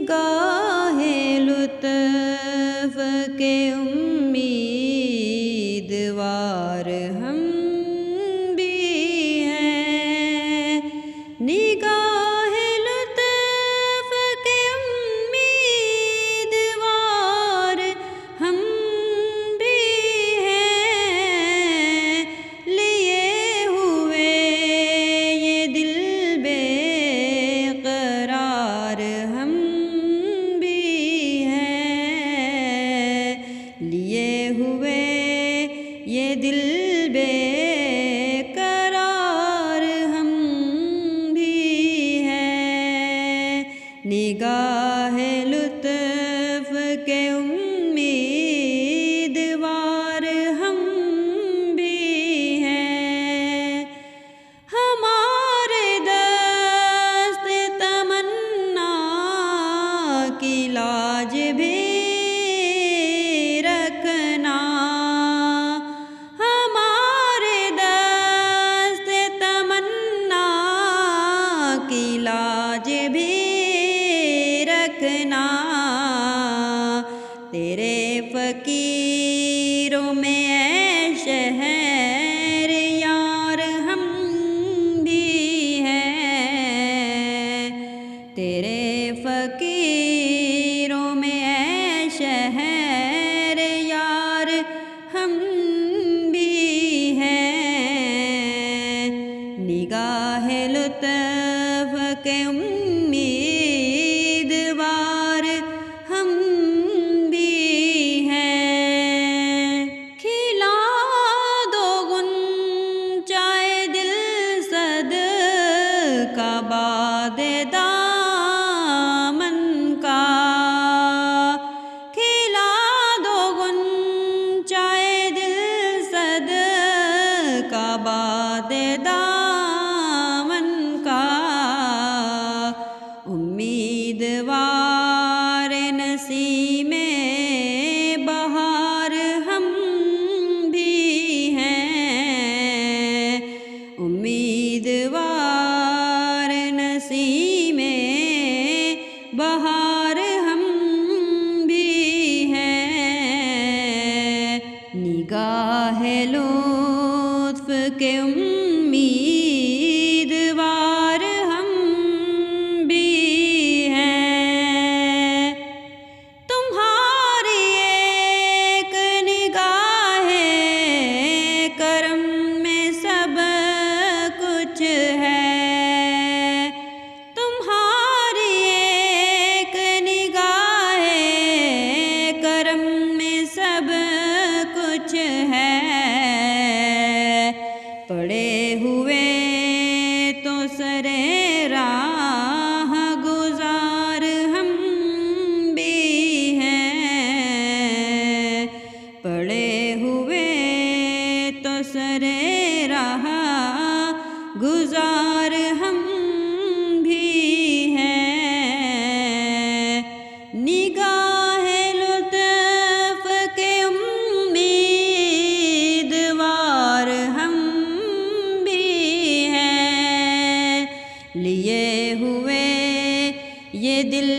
نگاہ لطف کے امیدوار ہم بھی ہیں، نگاہ لطف کے امیدوار ہم بھی ہیں، لیے ہوئے یہ دل بے قرار ہم بھی ہیں، لیے ہوئے یہ دل بے قرار ہم بھی ہیں، نگاہ لطف کے امیدوار ہم بھی ہیں، ہمارے دست تمنا کی لاج بھی رکھنا، ہمارے دست تمنا کی لاج بھی رکھنا، تیرے فقیروں میں اے شہر یار ہم بھی ہیں، تیرے فقیروں میں اے شہر یار ہم بھی ہیں، نگاہ لطف کے امیدوار ہم بھی ہیں، کھلا دو غنچۂ دل صدقہ باد دامن کا، کھلا دو غنچۂ دل صدقہ باد دامن کا، امیدوار نسیم بہار ہم بھی ہیں، امیدوار نسیم بہار ہم بھی ہیں، نگاہ لطف کے امیدوار ہم بھی ہیں، تمہاری ایک نگاہ کرم میں سب کچھ ہے، تمہاری ایک نگاہ کرم میں سب کچھ ہے، پڑے ہوئے تو سرے راہ گزار ہم بھی ہیں، پڑے ہوئے تو سرے راہ گزار ہم بھی ہیں، نگاہ لطف کے امیدوار ہم بھی ہیں، لیے ہوئے یہ دل